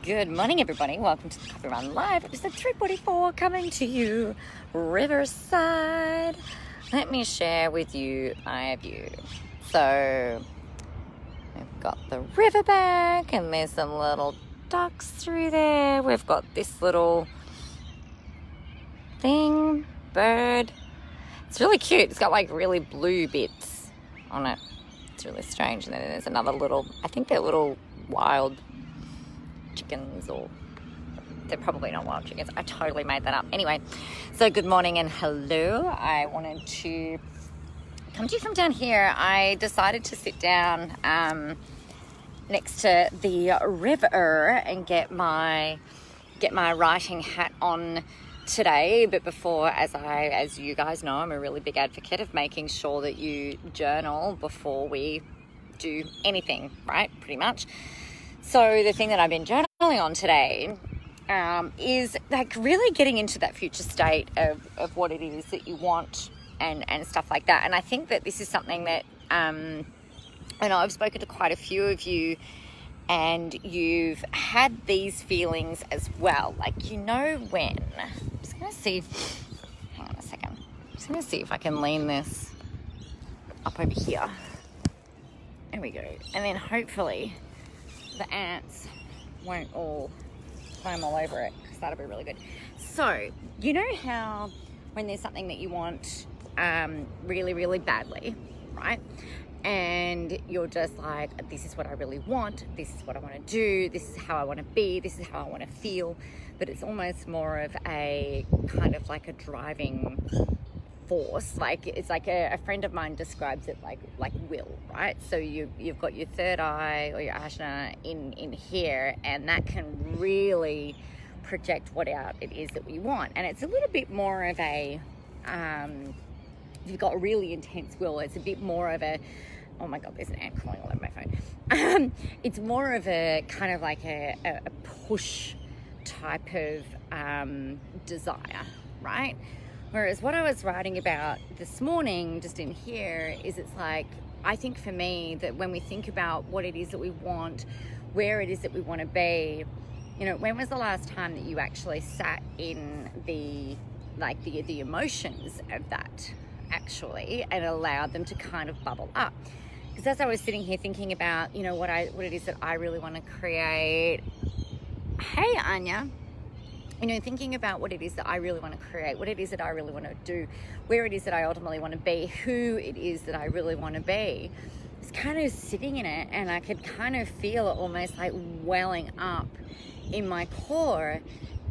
Good morning, everybody. Welcome to the Coffee Run Live, episode 344, coming to you riverside. Let me share with you my view. So, we've got the riverbank, and there's some little ducks through there. We've got this little bird. It's really cute. It's got like really blue bits on it. It's really strange. And then there's another little, I think they're little wild chickens, or they're probably not wild chickens. I totally made that up. Anyway, so good morning and hello. I wanted to come to you from down here. I decided to sit down next to the river and get my writing hat on today. But before, as you guys know, I'm a really big advocate of making sure that you journal before we do anything, right? Pretty much. So the thing that I've been journaling on today is like really getting into that future state of what it is that you want and stuff like that. And I think that this is something that I know I've spoken to quite a few of you, and you've had these feelings as well. Like, you know when. I'm just going to see. Hang on a second. I'm just going to see if I can lean this up over here. There we go. And then hopefully the ants won't all climb all over it, because that'll be really good. So, you know how when there's something that you want really, really badly, right? And you're just like, this is what I really want, this is what I want to do, this is how I want to be, this is how I want to feel. But it's almost more of a kind of like a driving force. Like, it's like a friend of mine describes it like will, right? So you've got your third eye or your ajna in here, and that can really project what out it is that we want. And it's a little bit more of a you've got a really intense will. It's a bit more of a, oh my god, there's an ant crawling all over my phone. It's more of a kind of like a push type of desire, right? Whereas what I was writing about this morning, just in here, is it's like, I think for me that when we think about what it is that we want, where it is that we want to be, you know, when was the last time that you actually sat in the emotions of that actually and allowed them to kind of bubble up? Because as I was sitting here thinking about, you know, what it is that I really want to create. Hey, Anya. You know, thinking about what it is that I really want to create, what it is that I really want to do, where it is that I ultimately want to be, who it is that I really want to be. It's kind of sitting in it, and I could kind of feel it almost like welling up in my core,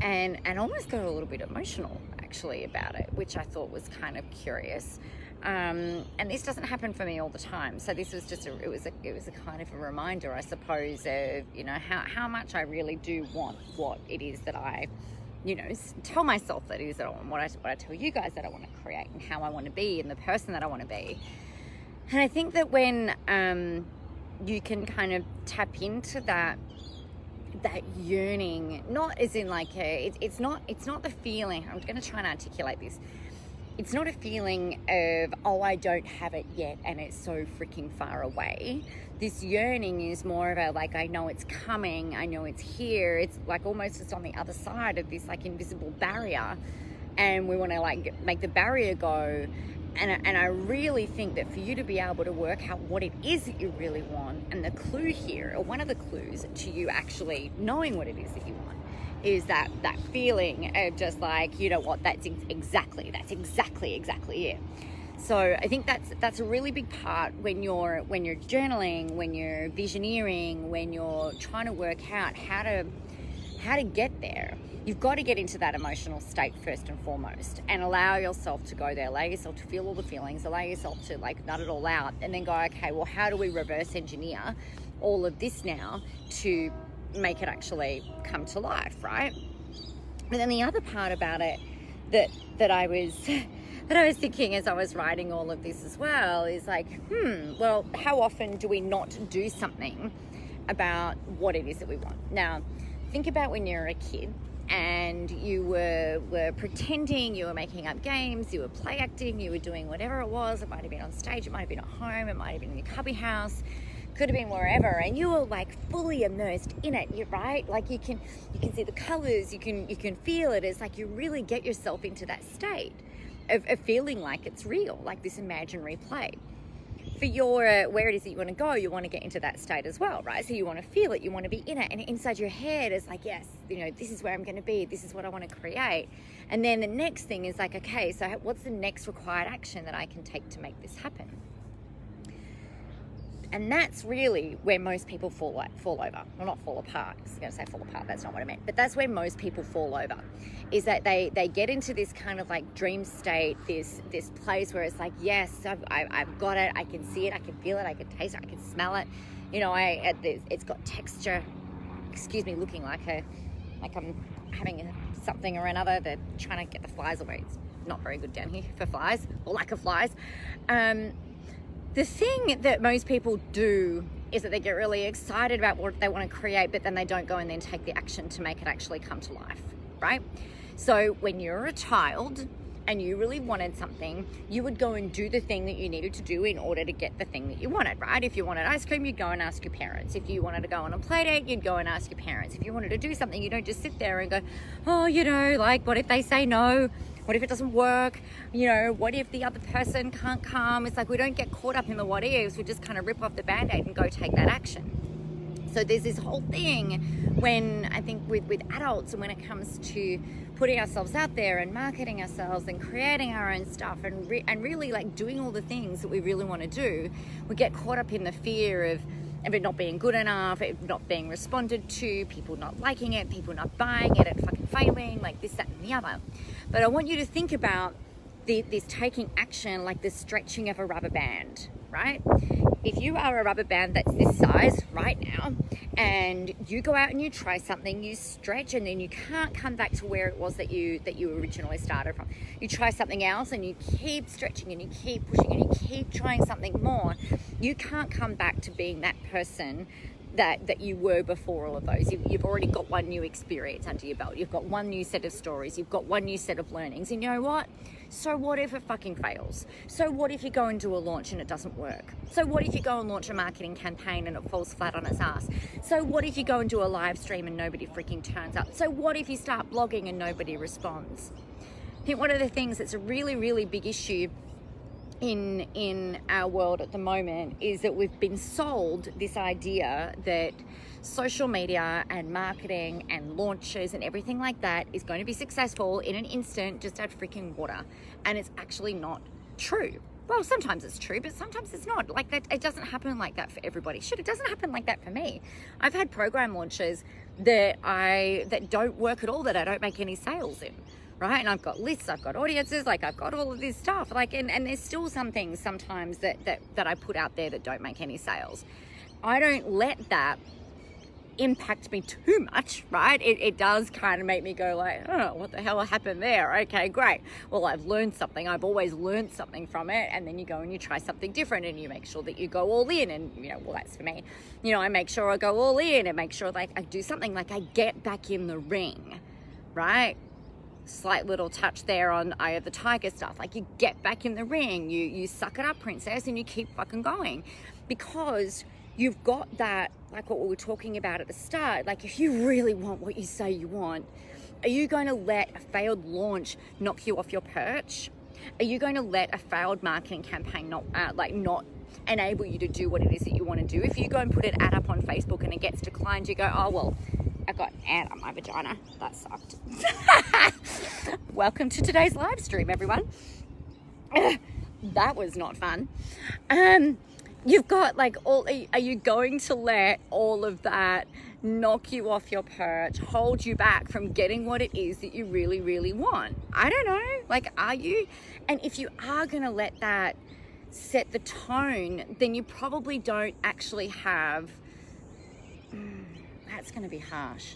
and almost got a little bit emotional actually about it, which I thought was kind of curious. And this doesn't happen for me all the time. So this was just it was a kind of a reminder, I suppose, of, you know, how much I really do want what it is that I, you know, tell myself that it is that I want, what I tell you guys that I want to create, and how I want to be, and the person that I want to be. And I think that when you can kind of tap into that yearning, not as in like it's not the feeling. I'm going to try and articulate this. It's not a feeling of, oh, I don't have it yet and it's so freaking far away. This yearning is more of a, like, I know it's coming, I know it's here. It's like almost just on the other side of this like invisible barrier, and we want to like make the barrier go. And I really think that for you to be able to work out what it is that you really want, and the clue here, or one of the clues to you actually knowing what it is that you want, is that feeling of just like, you know what, that's exactly it. So I think that's a really big part when you're journaling, when you're visioneering, when you're trying to work out how to get there. You've got to get into that emotional state first and foremost, and allow yourself to go there, allow yourself to feel all the feelings, allow yourself to like nut it all out, and then go, okay, well, how do we reverse engineer all of this now to make it actually come to life, right? But then the other part about it that I was thinking as I was writing all of this as well is like, well, how often do we not do something about what it is that we want? Now, think about when you're a kid and you were pretending, you were making up games, you were play acting, you were doing whatever it was. It might have been on stage, it might have been at home, it might have been in your cubby house. could have been wherever, and you were like fully immersed in it. You're right, like you can see the colors, you can feel it. It's like you really get yourself into that state of feeling like it's real, like this imaginary play. For your where it is that you want to go, you want to get into that state as well, right? So you want to feel it, you want to be in it, and inside your head is like, yes, this is where I'm going to be, this is what I want to create. And then the next thing is like, okay, so what's the next required action that I can take to make this happen? And that's really where most people fall over. Well, not fall apart. I was going to say fall apart. That's not what I meant. But that's where most people fall over, is that they get into this kind of like dream state, this place where it's like, yes, I've got it. I can see it. I can feel it. I can taste it. I can smell it. It's got texture. Excuse me, looking like I'm having something or another. They're trying to get the flies away. It's not very good down here for flies, or lack of flies. The thing that most people do is that they get really excited about what they want to create, but then they don't go and then take the action to make it actually come to life, right? So when you're a child and you really wanted something, you would go and do the thing that you needed to do in order to get the thing that you wanted, right? If you wanted ice cream, you'd go and ask your parents. If you wanted to go on a play date, you'd go and ask your parents. If you wanted to do something, you don't just sit there and go, oh, like, what if they say no? What if it doesn't work? What if the other person can't come? It's like we don't get caught up in the what ifs. We just kind of rip off the Band-Aid and go take that action. So there's this whole thing when I think with adults, and when it comes to putting ourselves out there and marketing ourselves and creating our own stuff and really like doing all the things that we really want to do, we get caught up in the fear of it not being good enough, it not being responded to, people not liking it, people not buying it, it fucking failing, like this, that, and the other. But I want you to think about this taking action like the stretching of a rubber band, right? If you are a rubber band that's this size right now, and you go out and you try something, you stretch, and then you can't come back to where it was that you originally started from. You try something else and you keep stretching and you keep pushing and you keep trying something more. You can't come back to being that person that you were before all of those. You've already got one new experience under your belt. You've got one new set of stories. You've got one new set of learnings. And you know what? So what if it fucking fails? So what if you go and do a launch and it doesn't work? So what if you go and launch a marketing campaign and it falls flat on its ass? So what if you go and do a live stream and nobody freaking turns up? So what if you start blogging and nobody responds? I think one of the things that's a really, really big issue in our world at the moment is that we've been sold this idea that social media and marketing and launches and everything like that is going to be successful in an instant, just add freaking water. And it's actually not true. Well, sometimes it's true, but sometimes it's not. Like that, it doesn't happen like that for everybody. Shit, it doesn't happen like that for me. I've had program launches that don't work at all, that I don't make any sales in. Right? And I've got lists, I've got audiences, like I've got all of this stuff. Like, and there's still some things sometimes that I put out there that don't make any sales. I don't let that impact me too much, right? It does kind of make me go like, oh, what the hell happened there? Okay, great. Well, I've learned something. I've always learned something from it. And then you go and you try something different and you make sure that you go all in. And, well, that's for me. I make sure I go all in and make sure like I do something like I get back in the ring, right? Slight little touch there on Eye of the Tiger stuff. Like you get back in the ring, you suck it up, princess, and you keep fucking going, because you've got that, like what we were talking about at the start. Like if you really want what you say you want, are you going to let a failed launch knock you off your perch? Are you going to let a failed marketing campaign not enable you to do what it is that you want to do? If you go and put an ad up on Facebook and it gets declined, you go, oh well, I got an ad on my vagina. That sucked. Welcome to today's live stream, everyone. That was not fun. You've got like are you going to let all of that knock you off your perch, hold you back from getting what it is that you really, really want? I don't know. Like, are you? And if you are going to let that set the tone, then you probably don't actually have... That's going to be harsh.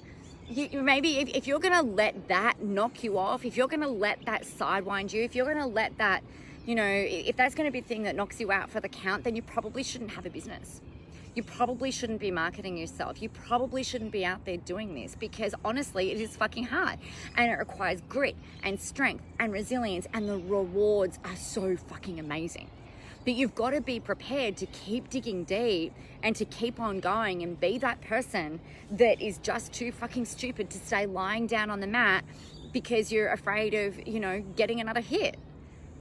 Maybe if you're going to let that knock you off, if you're going to let that sidewind you, if you're going to let that, if that's going to be the thing that knocks you out for the count, then you probably shouldn't have a business. You probably shouldn't be marketing yourself. You probably shouldn't be out there doing this, because honestly, it is fucking hard and it requires grit and strength and resilience, and the rewards are so fucking amazing. But you've got to be prepared to keep digging deep and to keep on going and be that person that is just too fucking stupid to stay lying down on the mat because you're afraid of, you know, getting another hit,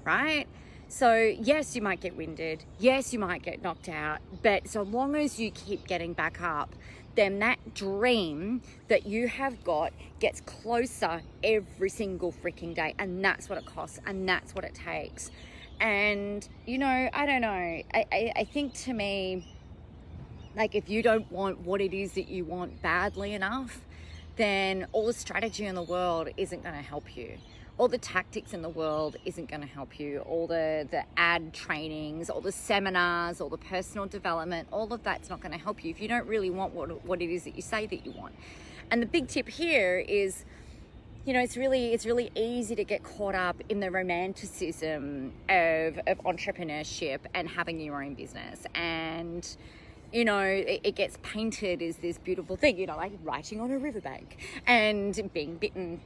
right? So yes, you might get winded. Yes, you might get knocked out. But so long as you keep getting back up, then that dream that you have got gets closer every single freaking day. And that's what it costs. And that's what it takes. And, you know, I don't know. I think to me, like, if you don't want what it is that you want badly enough, then all the strategy in the world isn't going to help you. All the tactics in the world isn't going to help you. All the ad trainings, all the seminars, all the personal development, all of that's not going to help you if you don't really want what it is that you say that you want. And the big tip here is, you know, it's really easy to get caught up in the romanticism of entrepreneurship and having your own business. And, you know, it gets painted as this beautiful thing, you know, like writing on a riverbank and being bitten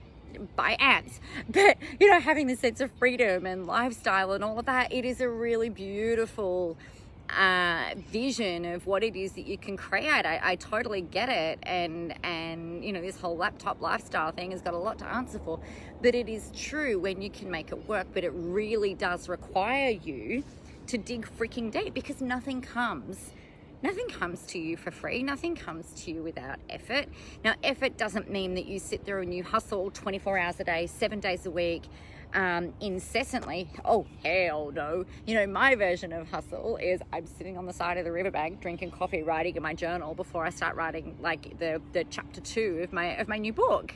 by ants, but, you know, having the sense of freedom and lifestyle and all of that. It is a really beautiful vision of what it is that you can create. I totally get it, and you know, this whole laptop lifestyle thing has got a lot to answer for, but it is true when you can make it work. But it really does require you to dig freaking deep, because nothing comes to you for free. Nothing comes to you without effort. Now, effort doesn't mean that you sit there and you hustle 24 hours a day, 7 days a week, incessantly. Oh, hell no. You know, my version of hustle is I'm sitting on the side of the riverbank drinking coffee, writing in my journal before I start writing like the chapter 2 of my new book.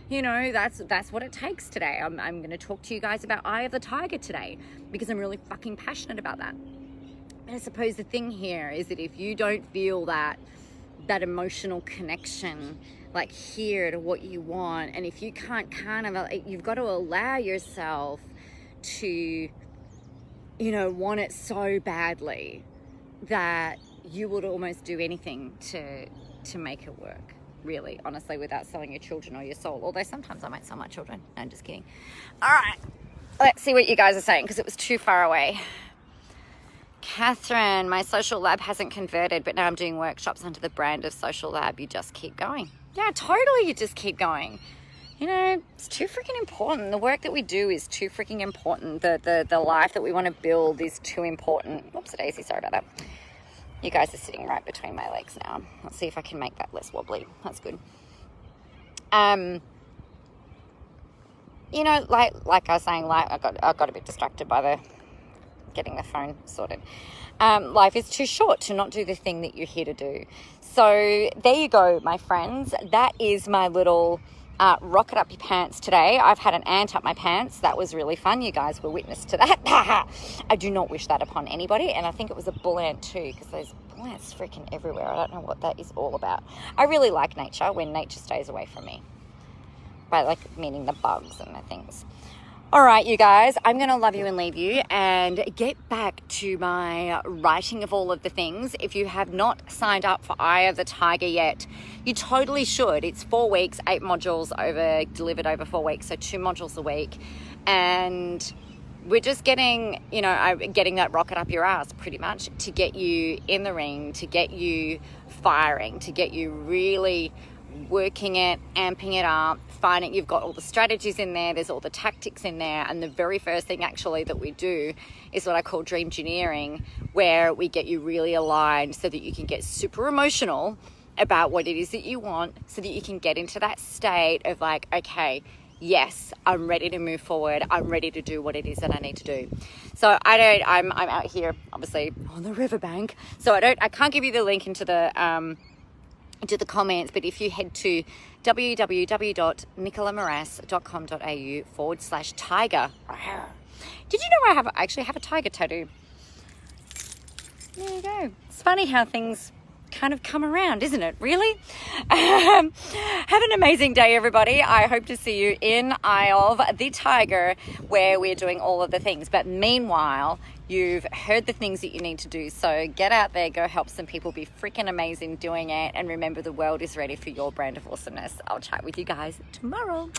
You know, that's what it takes today. I'm going to talk to you guys about Eye of the Tiger today because I'm really fucking passionate about that. And I suppose the thing here is that if you don't feel that emotional connection, like here, to what you want, and if you can't you've got to allow yourself to, you know, want it so badly that you would almost do anything to make it work, really, honestly, without selling your children or your soul. Although sometimes I might sell my children. No, I'm just kidding. All right, let's see what you guys are saying, because it was too far away. Catherine, my social lab hasn't converted, but now I'm doing workshops under the brand of social lab. You just keep going. Yeah, totally. You just keep going. You know, it's too freaking important. The work that we do is too freaking important. The life that we want to build is too important. Oops, Daisy, sorry about that. You guys are sitting right between my legs now. Let's see if I can make that less wobbly. That's good. You know, like I was saying, I got a bit distracted by getting the phone sorted. Life is too short to not do the thing that you're here to do. So there you go, my friends. That is my little rocket up your pants today. I've had an ant up my pants. That was really fun. You guys were witness to that. I do not wish that upon anybody. And I think it was a bull ant too, because there's bull ants freaking everywhere. I don't know what that is all about. I really like nature when nature stays away from me. By like meaning the bugs and the things. All right, you guys, I'm going to love you and leave you and get back to my writing of all of the things. If you have not signed up for Eye of the Tiger yet, you totally should. It's 4 weeks, 8 modules delivered over 4 weeks, so 2 modules a week. And we're just getting, you know, getting that rocket up your ass pretty much to get you in the ring, to get you firing, to get you really working it, amping it up, finding you've got all the strategies in there, there's all the tactics in there. And the very first thing actually that we do is what I call dream engineering, where we get you really aligned so that you can get super emotional about what it is that you want, so that you can get into that state of like, okay, yes, I'm ready to move forward. I'm ready to do what it is that I need to do. So I'm out here obviously on the riverbank, so I can't give you the link into the comments, but if you head to www.nicolamoras.com.au/tiger. Did you know I actually have a tiger tattoo? There you go. It's funny how things kind of come around, isn't it? Really? Have an amazing day, everybody. I hope to see you in Eye of the Tiger, where we're doing all of the things. But meanwhile, you've heard the things that you need to do. So get out there, go help some people be freaking amazing doing it. And remember, the world is ready for your brand of awesomeness. I'll chat with you guys tomorrow.